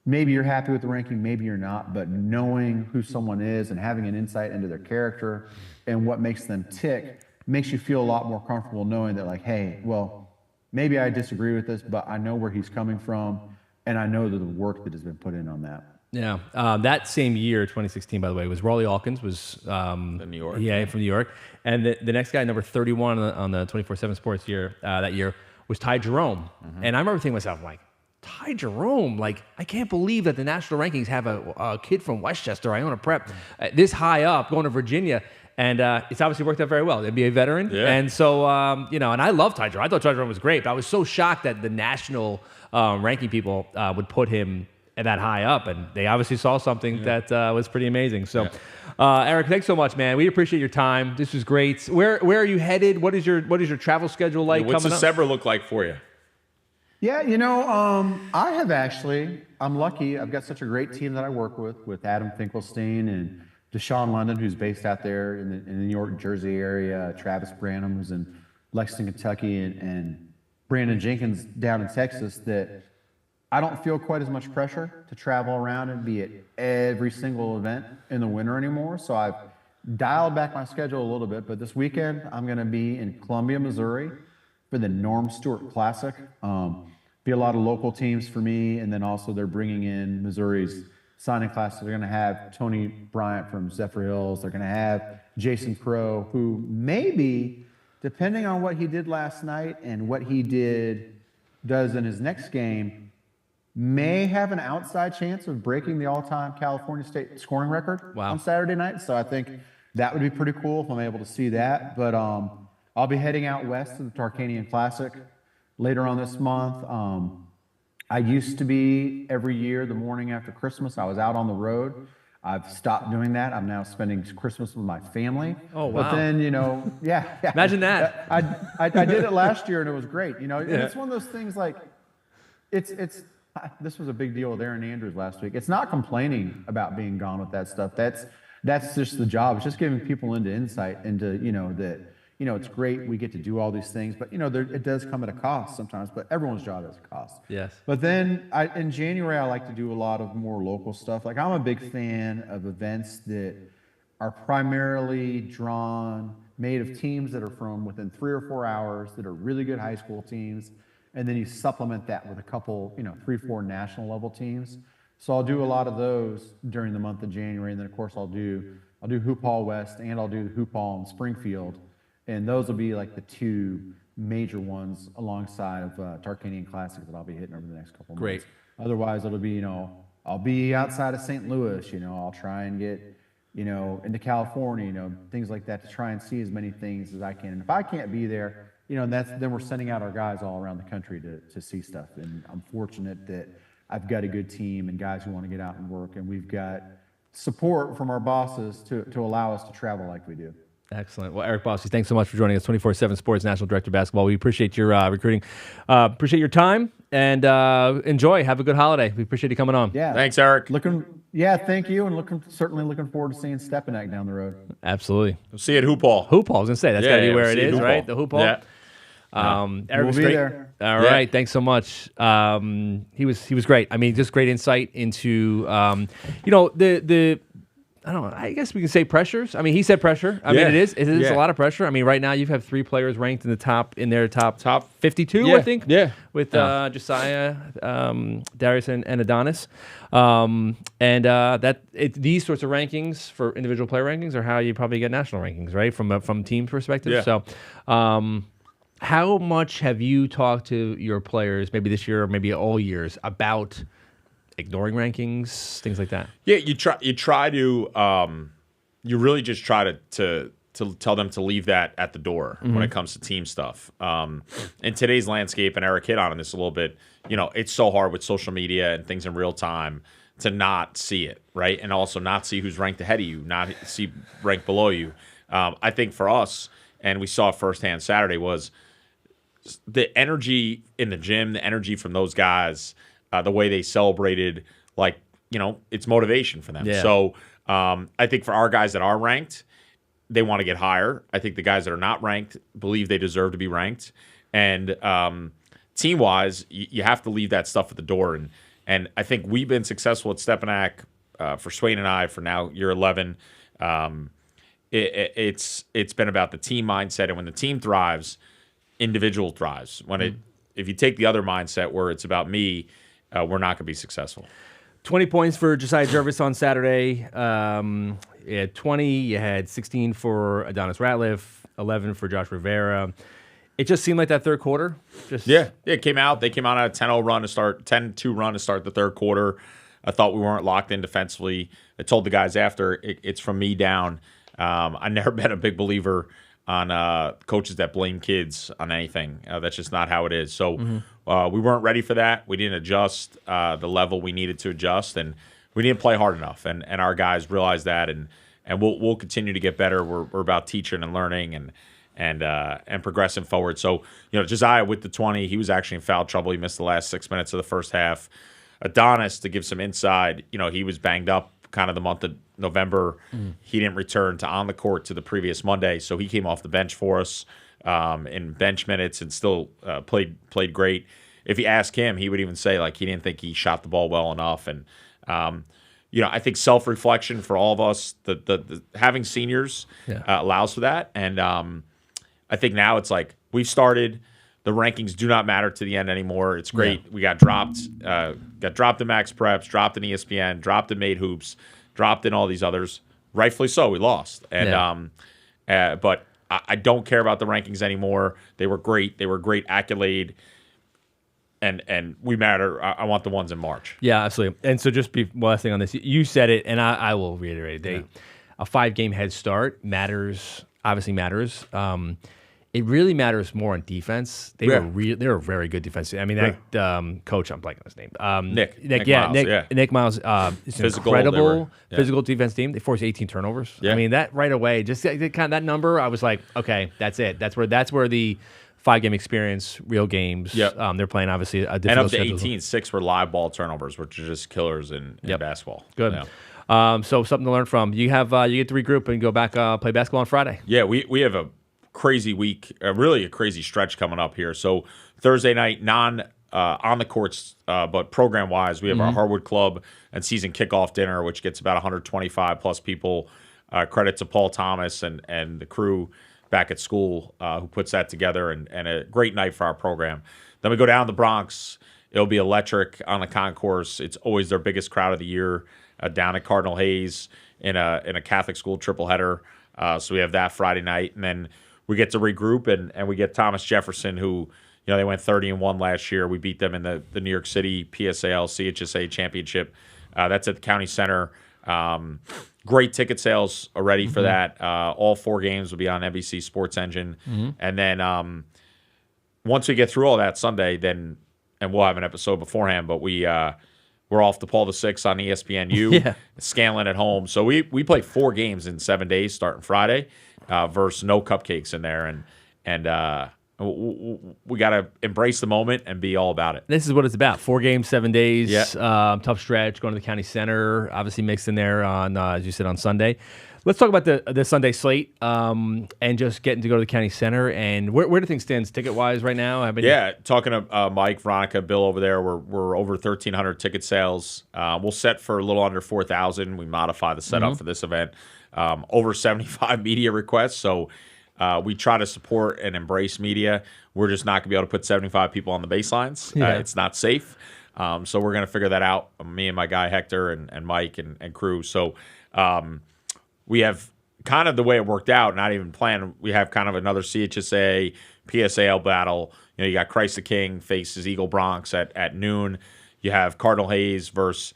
maybe you're happy with the ranking, maybe you're not, but knowing who someone is and having an insight into their character and what makes them tick makes you feel a lot more comfortable knowing that, like, hey, well, maybe I disagree with this, but I know where he's coming from, and I know the work that has been put in on that. Yeah. That same year, 2016, by the way, was Rawley Hawkins, was from New York. Yeah, from New York. And the next guy, number 31 on the 24/7 Sports year that year, was Ty Jerome. And I remember thinking to myself, like, Ty Jerome, like, I can't believe that the national rankings have a kid from Westchester, Iona Prep, this high up, going to Virginia. And it's obviously worked out very well. NBA veteran. Yeah. And so, and I love Ty Jerome. I thought Ty Jerome was great, but I was so shocked that the national ranking people would put him that high up. And they obviously saw something that was pretty amazing. So, Eric, thanks so much, man. We appreciate your time. This was great. Where are you headed? What is your travel schedule like coming up? What's December look like for you? Yeah, I have actually, I'm lucky. I've got such a great team that I work with Adam Finkelstein and Deshaun London, who's based out there in the New York, Jersey area, Travis Branham, who's in Lexington, Kentucky, and Brandon Jenkins down in Texas that I don't feel quite as much pressure to travel around and be at every single event in the winter anymore. So I've dialed back my schedule a little bit. But this weekend, I'm going to be in Columbia, Missouri for the Norm Stewart Classic. Be a lot of local teams for me. And then also they're bringing in Missouri's signing class. So they're going to have Tony Bryant from Zephyr Hills. They're going to have Jason Crow, who maybe, depending on what he did last night and what he does in his next game, may have an outside chance of breaking the all-time California State scoring record on Saturday night. So I think that would be pretty cool if I'm able to see that. But I'll be heading out west to the Tarkanian Classic later on this month. I used to be every year the morning after Christmas. I was out on the road. I've stopped doing that. I'm now spending Christmas with my family. Oh, wow. But then, yeah. Imagine that. I did it last year and it was great. And it's one of those things like this was a big deal with Aaron Andrews last week. It's not complaining about being gone with that stuff. That's just the job. It's just giving people insight into, that, it's great we get to do all these things, but, it does come at a cost sometimes, but everyone's job has a cost. Yes. But then in January, I like to do a lot of more local stuff. Like I'm a big fan of events that are primarily made of teams that are from within 3 or 4 hours that are really good high school teams. And then you supplement that with a couple, 3, 4 national level teams. So I'll do a lot of those during the month of January. And then of course I'll do Hoop Hall West and I'll do Hoop Hall in Springfield. And those will be like the 2 major ones alongside of Tarkanian Classic that I'll be hitting over the next couple of months. Great. Otherwise it'll be, I'll be outside of St. Louis, I'll try and get, into California, things like that to try and see as many things as I can. And if I can't be there, then we're sending out our guys all around the country to see stuff. And I'm fortunate that I've got a good team and guys who want to get out and work. And we've got support from our bosses to allow us to travel like we do. Excellent. Well, Eric Bossi, thanks so much for joining us, 24/7 Sports National Director of Basketball. We appreciate your recruiting. Appreciate your time and enjoy. Have a good holiday. We appreciate you coming on. Yeah. Thanks, Eric. Thank you. And certainly looking forward to seeing Stepinac down the road. Absolutely. We'll see you at Hoop Hall. Hoop Hall, I was going to say. That's got to be where it is, right? The Hoop Hall. Yeah. Eric we'll was be great. there. All right, thanks so much. He was great. I mean, just great insight into the I don't know. I guess we can say pressures. I mean, he said pressure. I mean, it is a lot of pressure. I mean, right now you have 3 players ranked in their top 52, I think. Yeah. With Josiah, Darius, and Adonis. These sorts of rankings for individual player rankings are how you probably get national rankings, right? From team perspective. Yeah. So, how much have you talked to your players, maybe this year or maybe all years, about ignoring rankings, things like that? Yeah, you really just try to tell them to leave that at the door when it comes to team stuff. In today's landscape, and Eric hit on this a little bit, it's so hard with social media and things in real time to not see it, right? And also not see who's ranked ahead of you, not see ranked below you. I think for us, and we saw it firsthand Saturday, was the energy in the gym, the energy from those guys, the way they celebrated, it's motivation for them. Yeah. So I think for our guys that are ranked, they want to get higher. I think the guys that are not ranked believe they deserve to be ranked. And team-wise, you have to leave that stuff at the door. And I think we've been successful at Stepinac for Swain and I for now year 11. It's been about the team mindset. And when the team thrives, individual thrives. If you take the other mindset where it's about me, we're not going to be successful. 20 points for Josiah Jervis on Saturday. You had 20. You had 16 for Adonis Ratliff, 11 for Josh Rivera. It just seemed like that third quarter. It came out. They came out on a 10-0 run to start, 10-2 run to start the third quarter. I thought we weren't locked in defensively. I told the guys after, it's from me down. I've never been a big believer on coaches that blame kids on anything. That's just not how it is. So we weren't ready for that. We didn't adjust the level we needed to adjust, and we didn't play hard enough. And our guys realized that, and we'll continue to get better. We're about teaching and learning and progressing forward. So Josiah with the 20, he was actually in foul trouble. He missed the last 6 minutes of the first half. Adonis, to give some inside, he was banged up kind of the month of November. He didn't return to on the court to the previous Monday, so he came off the bench for us. in bench minutes and still played great. If you ask him, he would even say like he didn't think he shot the ball well enough. And I think self-reflection for all of us, the having seniors allows for that. And I think now it's like we've started. The rankings do not matter to the end anymore. It's great. Yeah. We got dropped in Max Preps, dropped in ESPN, dropped in Made Hoops, dropped in all these others. Rightfully so. We lost. And but I don't care about the rankings anymore. They were great. They were great accolade. And we matter. I want the ones in March. Yeah, absolutely. And so just one last thing on this. You said it, and I will reiterate it. A 5-game head start obviously matters. It really matters more on defense. They were very good defense. I mean, that coach, I'm blanking on his name. Nick Miles. It's an incredible physical defense team. They forced 18 turnovers. Yeah. I mean, that right away, just kind of that number, I was like, okay, that's it. That's where the 5-game experience, real games. Yep. They're playing obviously a difficult and up to schedule. 18, 6 were live ball turnovers, which are just killers in basketball. Good. Yeah. So something to learn from. You get to regroup and go back play basketball on Friday. Yeah, we have a crazy week, really a crazy stretch coming up here. So Thursday night, on the courts, but program wise, we have our Harwood Club and season kickoff dinner, which gets about 125 plus people. Credit to Paul Thomas and the crew back at school who puts that together, and a great night for our program. Then we go down to the Bronx. It'll be electric on the concourse. It's always their biggest crowd of the year down at Cardinal Hayes in a Catholic school triple header. So we have that Friday night, and then we get to regroup, and we get Thomas Jefferson, who, they went 30-1 last year. We beat them in the New York City PSAL CHSA championship. That's at the County Center. Great ticket sales already for that. All 4 games will be on NBC Sports Engine. And then once we get through all that Sunday, and we'll have an episode beforehand, but we're off to Paul VI on ESPNU, Scanlon at home. So we play 4 games in 7 days starting Friday. Versus no cupcakes in there, and we got to embrace the moment and be all about it. This is what it's about: 4 games, 7 days, tough stretch. Going to the County Center, obviously mixed in there on, as you said, on Sunday. Let's talk about the Sunday slate and just getting to go to the County Center. And where do things stand ticket wise right now? Talking to Mike, Veronica, Bill over there, we're over 1,300 ticket sales. We'll set for a little under 4,000. We modify the setup for this event. Over 75 media requests, so we try to support and embrace media. We're just not going to be able to put 75 people on the baselines. It's not safe, so we're going to figure that out, me and my guy Hector and Mike and crew. So we have kind of the way it worked out, not even planned. We have kind of another CHSA, PSAL battle. You got Christ the King faces Eagle Bronx at noon. You have Cardinal Hayes versus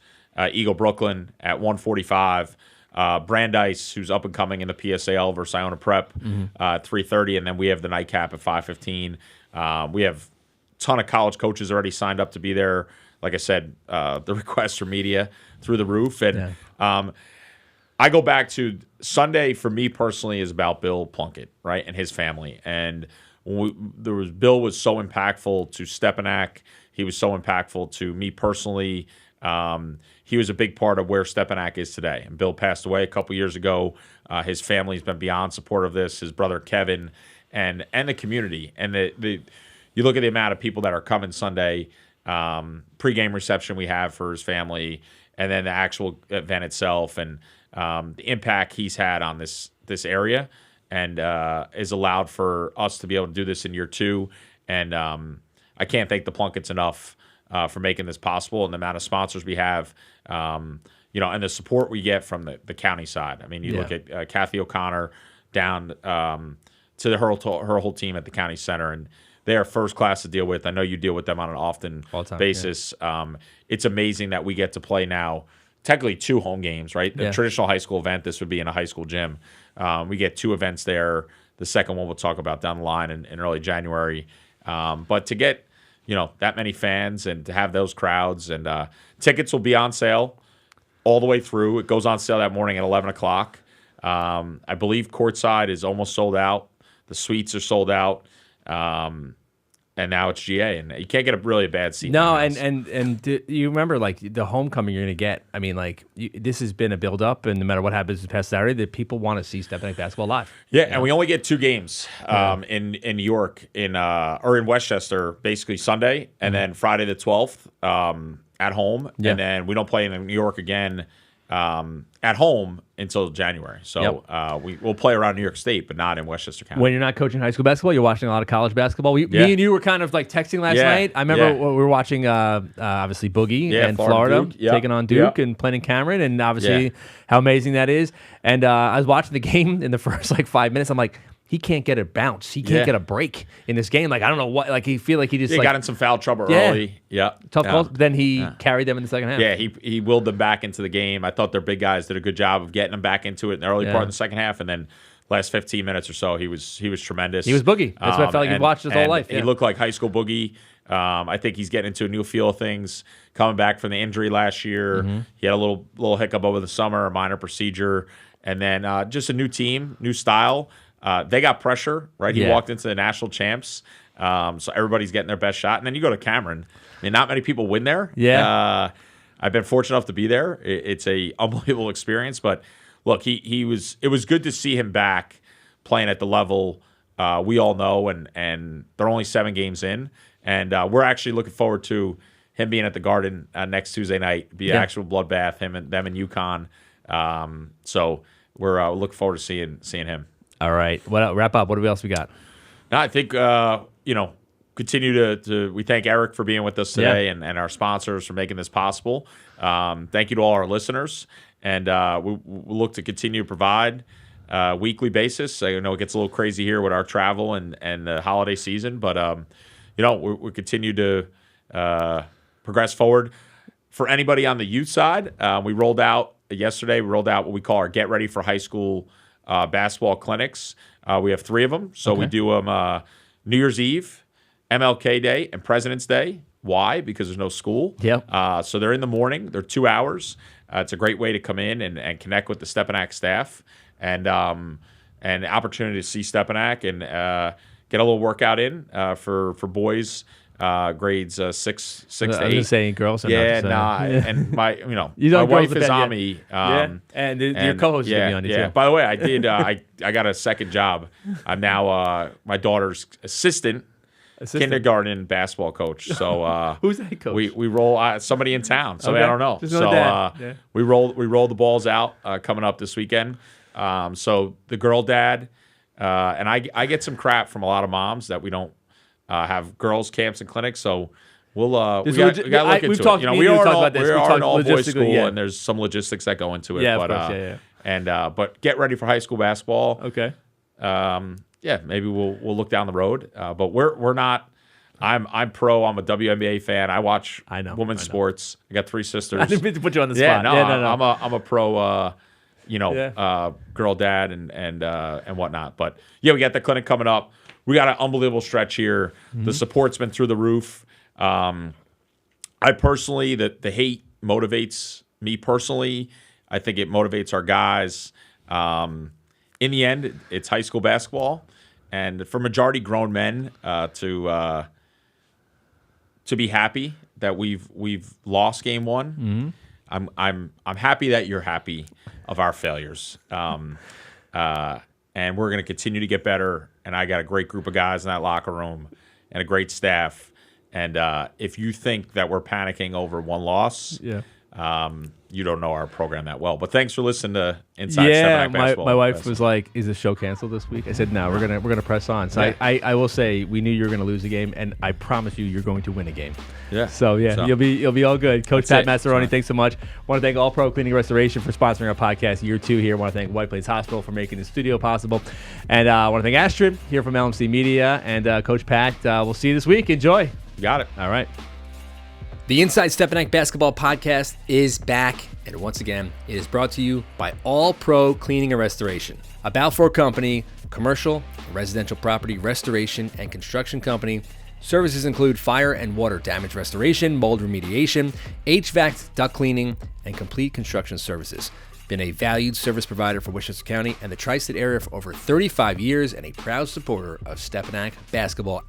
Eagle Brooklyn at 1:45. Brandeis, who's up and coming in the PSAL versus Iona Prep, 3:30, and then we have the nightcap at 5:15. We have a ton of college coaches already signed up to be there. Like I said, the requests for media through the roof, and I go back to Sunday for me personally is about Bill Plunkett, right, and his family. And Bill was so impactful to Stepinac. He was so impactful to me personally. He was a big part of where Stepinac is today. And Bill passed away a couple years ago. His family's been beyond supportive of this. His brother Kevin and the community. And you look at the amount of people that are coming Sunday, pregame reception we have for his family, and then the actual event itself, and the impact he's had on this area, and is allowed for us to be able to do this in year 2. And I can't thank the Plunketts enough for making this possible, and the amount of sponsors we have, and the support we get from the county side. I mean, you look at Kathy O'Connor down to her whole team at the county center, and they are first class to deal with. I know you deal with them on an often basis. Yeah. It's amazing that we get to play now, technically 2 home games, right? The traditional high school event, this would be in a high school gym. We get 2 events there. The second one we'll talk about down the line in early January. But to get that many fans and to have those crowds, and tickets will be on sale all the way through. It goes on sale that morning at 11 o'clock. I believe courtside is almost sold out. The suites are sold out. and now it's GA, and you can't get a bad seat. No, and you remember like the homecoming you're going to get. I mean, like this has been a build up, and no matter what happens this past Saturday, that people want to see Stepinac basketball live. Yeah, and we only get 2 games in New York or in Westchester, basically Sunday, and then Friday the 12th at home, and then we don't play in New York again at home until January. So we'll play around New York State, but not in Westchester County. When you're not coaching high school basketball, you're watching a lot of college basketball. Me and you were kind of like texting last night. I remember we were watching, obviously, Boogie and Florida taking on Duke and playing in Cameron, and obviously how amazing that is. And I was watching the game in the first like 5 minutes. I'm like, he can't get a bounce. He can't get a break in this game. Like, I don't know what. Like, he feel like he just got in some foul trouble early. Yeah, tough calls. Then he carried them in the second half. Yeah, he willed them back into the game. I thought their big guys did a good job of getting them back into it in the early part of the second half, and then last 15 minutes or so, he was tremendous. He was Boogie. That's what I felt like he watched his whole life. He looked like high school Boogie. I think he's getting into a new feel of things. Coming back from the injury last year, he had a little hiccup over the summer, a minor procedure, and then just a new team, new style. They got pressure, right? He walked into the national champs, so everybody's getting their best shot. And then you go to Cameron. I mean, not many people win there. Yeah. I've been fortunate enough to be there. It's a unbelievable experience. But look, it was good to see him back playing at the level we all know, and they're only 7 games in. And we're actually looking forward to him being at the Garden next Tuesday night. Be an actual bloodbath, them and UConn. So we're looking forward to seeing him. All right. Wrap up. What else we got? No, I think, continue to we thank Eric for being with us today and our sponsors for making this possible. Thank you to all our listeners. And we'll look to continue to provide weekly basis. I know it gets a little crazy here with our travel and the holiday season, but, we continue to progress forward. For anybody on the youth side, we rolled out what we call our Get Ready for High School basketball clinics. We have 3 of them. So we do them New Year's Eve, MLK Day, and President's Day. Why? Because there's no school. Yep. So they're in the morning. They're 2 hours. It's a great way to come in and connect with the Stepinac staff and opportunity to see Stepinac and get a little workout in for boys. Grades 6 to 8. I was saying girls. And my my wife is on me. And your co-host is gonna be on you too. By the way, I did. I got a second job. I'm now my daughter's assistant kindergarten basketball coach. So who's that coach? We roll somebody in town. So I don't know. So we roll the balls out coming up this weekend. So the girl dad and I get some crap from a lot of moms that we don't. Have girls' camps and clinics, so we got to look into it. We are an all-boys school, and there's some logistics that go into it. Yeah, But get ready for high school basketball. Okay. Maybe we'll look down the road. But we're not. I'm pro. I'm a WNBA fan. I watch women's sports. I got 3 sisters. I didn't mean to put you on the spot. No. I'm a pro. Girl dad and whatnot. But we got the clinic coming up. We got an unbelievable stretch here. The support's been through the roof. I personally, the hate motivates me personally. I think it motivates our guys. In the end, it's high school basketball, and for majority grown men to be happy that we've lost game 1. I'm happy that you're happy of our failures. And we're going to continue to get better. And I got a great group of guys in that locker room and a great staff. And if you think that we're panicking over 1 loss, you don't know our program that well. But thanks for listening to Inside Stepinac Basketball. My wife was like, "Is the show canceled this week?" I said, "No, we're gonna press on." So I will say we knew you were gonna lose a game, and I promise you're going to win a game. Yeah. So you'll be all good. Coach Pat Massaroni, thanks so much. Want to thank All Pro Cleaning and Restoration for sponsoring our podcast year 2 here. Want to thank White Plains Hospital for making the studio possible, and I want to thank Astrid here from LMC Media and Coach Pat. We'll see you this week. Enjoy. Got it. All right. The Inside Stepinac Basketball Podcast is back, and once again, it is brought to you by All Pro Cleaning and Restoration, a Balfour company, commercial, residential property restoration and construction company. Services include fire and water damage restoration, mold remediation, HVAC duct cleaning, and complete construction services. Been a valued service provider for Westchester County and the Tri-State area for over 35 years and a proud supporter of Stepinac basketball